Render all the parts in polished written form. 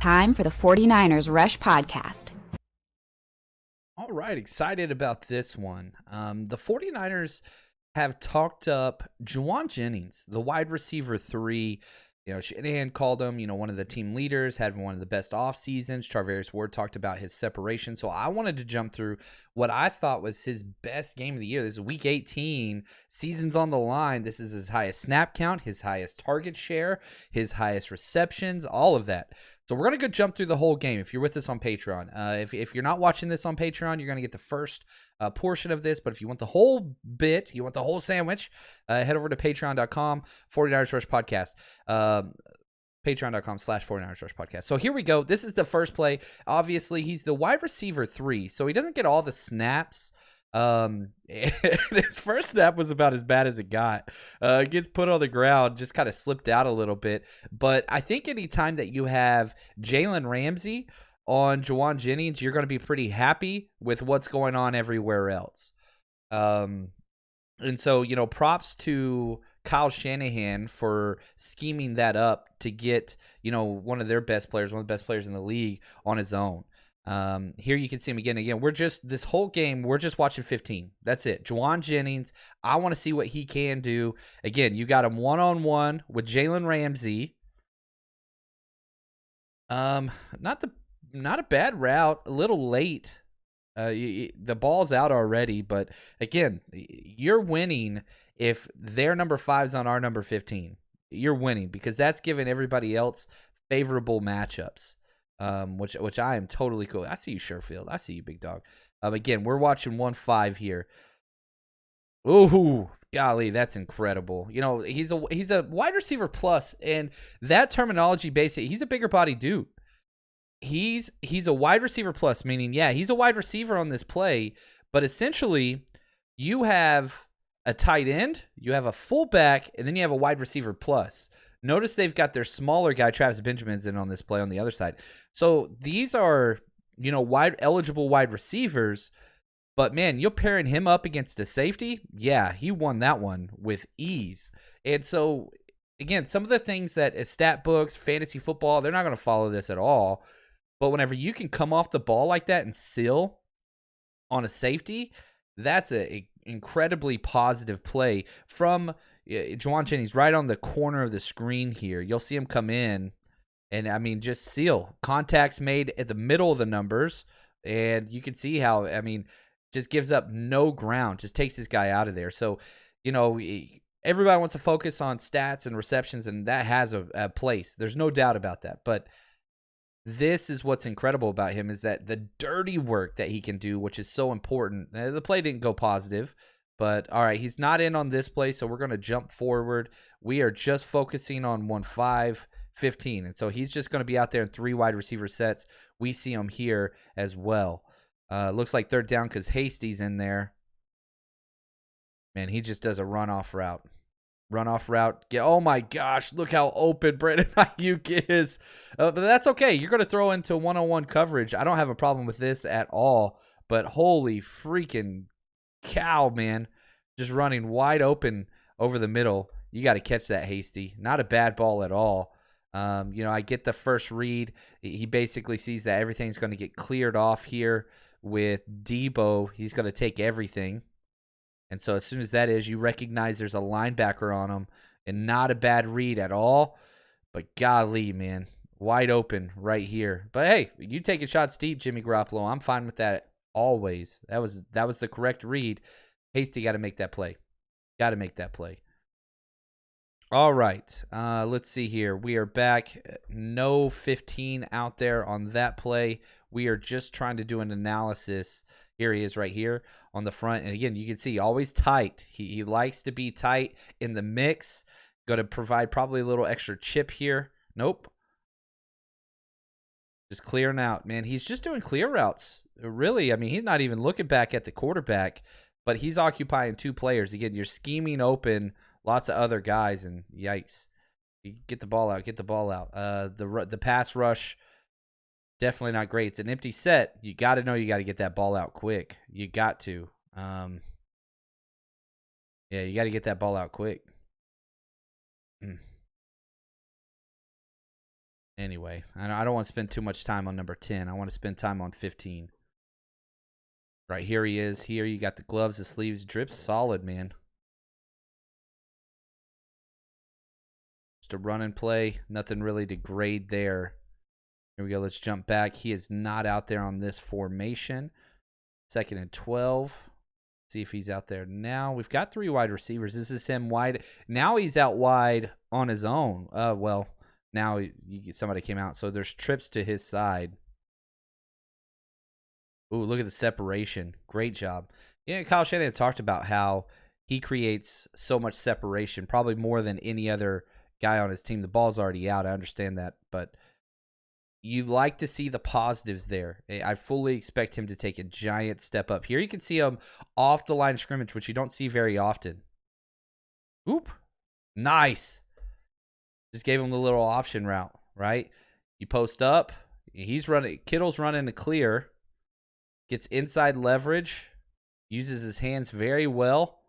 Time for the 49ers Rush Podcast. All right, excited about this one. The 49ers have talked up Jauan Jennings, the wide receiver 3. Shanahan called him, one of the team leaders, had one of the best off seasons. Charvarius Ward talked about his separation. So I wanted to jump through what I thought was his best game of the year. This is week 18, season's on the line. This is his highest snap count, his highest target share, his highest receptions, all of that. So we're going to go jump through the whole game if you're with us on Patreon. If you're not watching this on Patreon, you're going to get the first portion of this. But if you want the whole bit, you want the whole sandwich, head over to patreon.com, 49ers Rush Podcast. Patreon.com/49ers Rush Podcast. So here we go. This is the first play. Obviously, he's the wide receiver 3, so he doesn't get all the snaps. His first snap was about as bad as it got. Gets put on the ground, just kind of slipped out a little bit. But I think anytime that you have Jalen Ramsey on Jauan Jennings, you're going to be pretty happy with what's going on everywhere else. And so, props to Kyle Shanahan for scheming that up to get, one of their best players, one of the best players in the league on his own. Here you can see him again. This whole game, we're just watching 15. That's it. Jauan Jennings, I want to see what he can do. Again, you got him one-on-one with Jalen Ramsey. Not a bad route, a little late. The ball's out already, but again, you're winning if their number 5 is on our number 15. You're winning because that's giving everybody else favorable matchups. Which I am totally cool. I see you, Sherfield. I see you, big dog. Again, we're watching 1-5 here. Ooh, golly, that's incredible. He's a wide receiver plus, and that terminology basically, he's a bigger body dude. He's a wide receiver plus, meaning, yeah, he's a wide receiver on this play, but essentially you have a tight end, you have a fullback, and then you have a wide receiver plus. Notice they've got their smaller guy, Travis Benjamin's in on this play on the other side. So these are, eligible wide receivers. But, man, you're pairing him up against a safety? Yeah, he won that one with ease. And so, again, some of the things that as stat books, fantasy football, they're not going to follow this at all. But whenever you can come off the ball like that and seal on a safety, that's an incredibly positive play from Jauan Jennings right on the corner of the screen here. You'll see him come in and, just seal. Contacts made at the middle of the numbers, and you can see how, just gives up no ground, just takes this guy out of there. So, everybody wants to focus on stats and receptions, and that has a place. There's no doubt about that. But this is what's incredible about him is that the dirty work that he can do, which is so important. The play didn't go positive. But, all right, he's not in on this play, so we're going to jump forward. We are just focusing on 1-5, 15. And so he's just going to be out there in 3 wide receiver sets. We see him here as well. Looks like third down because Hasty's in there. Man, he just does a runoff route. Oh, my gosh, look how open Brandon Ayuk is. But that's okay. You're going to throw into one-on-one coverage. I don't have a problem with this at all. But holy freaking cow, man, just running wide open over the middle. You got to catch that, Hasty. Not a bad ball at all. I get the first read. He basically sees that everything's going to get cleared off here with Debo. He's going to take everything. And so as soon as that is, you recognize there's a linebacker on him, and not a bad read at all. But golly, man, wide open right here. But hey, you taking shots deep, Jimmy Garoppolo. I'm fine with that. Always. That was the correct read. Hasty got to make that play. All right. Let's see here. We are back. No 15 out there on that play. We are just trying to do an analysis. Here he is right here on the front. And again, you can see always tight. He likes to be tight in the mix. Going to provide probably a little extra chip here. Nope. Just clearing out, man. He's just doing clear routes. Really, he's not even looking back at the quarterback, but he's occupying 2 players. Again, you're scheming open lots of other guys, and yikes. You get the ball out. The pass rush, definitely not great. It's an empty set. You got to know you got to get that ball out quick. You got to. You got to get that ball out quick. Anyway, I don't want to spend too much time on number 10. I want to spend time on 15. Right, here he is. Here you got the gloves, the sleeves, drips solid, man. Just a run and play. Nothing really to grade there. Here we go. Let's jump back. He is not out there on this formation. 2nd and 12. See if he's out there now. We've got 3 wide receivers. This is him wide. Now he's out wide on his own. Well, now somebody came out. So there's trips to his side. Ooh, look at the separation. Great job. Yeah, Kyle Shanahan talked about how he creates so much separation, probably more than any other guy on his team. The ball's already out. I understand that. But you like to see the positives there. I fully expect him to take a giant step up. Here you can see him off the line of scrimmage, which you don't see very often. Oop. Nice. Just gave him the little option route, right? You post up. He's running. Kittle's running a clear. Gets inside leverage. Uses his hands very well.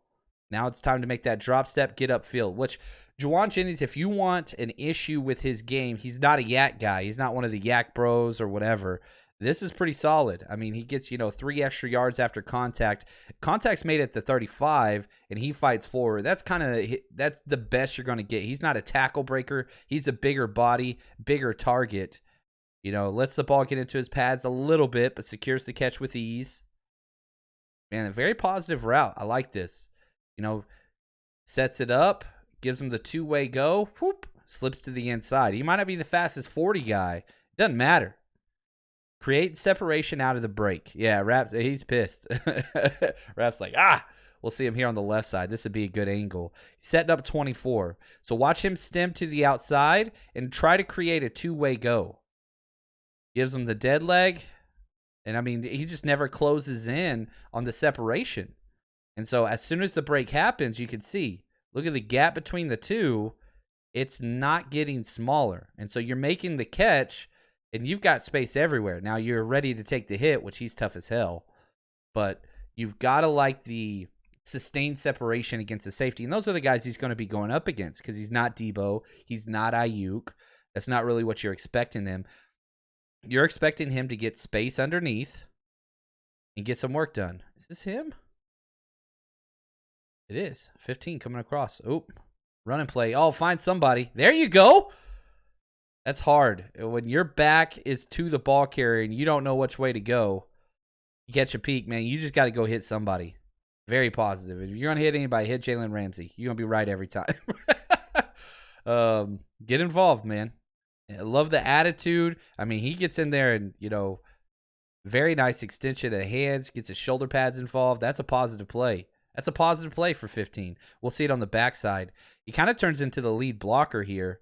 Now it's time to make that drop step, get upfield, which Jauan Jennings, if you want an issue with his game, he's not a yak guy. He's not one of the yak bros or whatever. This is pretty solid. I mean, he gets, 3 extra yards after contact. Contact's made at the 35, and he fights forward. That's the best you're going to get. He's not a tackle breaker. He's a bigger body, bigger target. Lets the ball get into his pads a little bit, but secures the catch with ease. Man, a very positive route. I like this. Sets it up, gives him the 2-way go, whoop, slips to the inside. He might not be the fastest 40 guy. Doesn't matter. Create separation out of the break. Yeah, Raps, he's pissed. Raps like, we'll see him here on the left side. This would be a good angle. He's setting up 24. So watch him stem to the outside and try to create a 2-way go. Gives him the dead leg. And, I mean, he just never closes in on the separation. And so as soon as the break happens, you can see, look at the gap between the two. It's not getting smaller. And so you're making the catch, and you've got space everywhere. Now you're ready to take the hit, which he's tough as hell. But you've got to like the sustained separation against the safety. And those are the guys he's going to be going up against because he's not Debo. He's not Ayuk. That's not really what you're expecting him. You're expecting him to get space underneath and get some work done. Is this him? It is. 15 coming across. Oop. Run and play. Oh, find somebody. There you go. That's hard. When your back is to the ball carrier and you don't know which way to go, you catch a peek, man. You just got to go hit somebody. Very positive. If you're going to hit anybody, hit Jalen Ramsey. You're going to be right every time. Get involved, man. I love the attitude. I mean, he gets in there and, very nice extension of hands, gets his shoulder pads involved. That's a positive play. That's a positive play for 15. We'll see it on the backside. He kind of turns into the lead blocker here.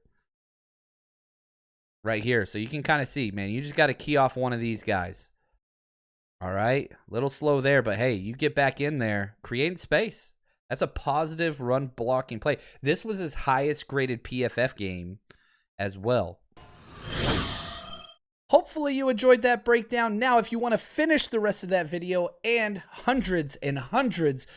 Right here. So you can kind of see, man, you just got to key off one of these guys. All right. A little slow there, but hey, you get back in there, creating space. That's a positive run blocking play. This was his highest graded PFF game as well. Hopefully you enjoyed that breakdown. Now, if you want to finish the rest of that video and hundreds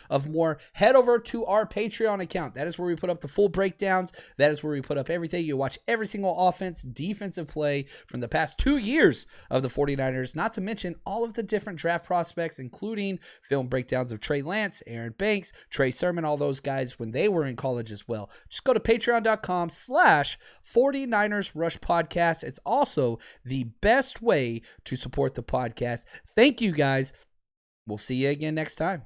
of more, head over to our Patreon account. That is where we put up the full breakdowns. That is where we put up everything. You watch every single offense, defensive play from the past 2 years of the 49ers, not to mention all of the different draft prospects, including film breakdowns of Trey Lance, Aaron Banks, Trey Sermon, all those guys when they were in college as well. Just go to patreon.com/49ers Rush Podcast. It's also the best way to support the podcast. Thank you guys. We'll see you again next time.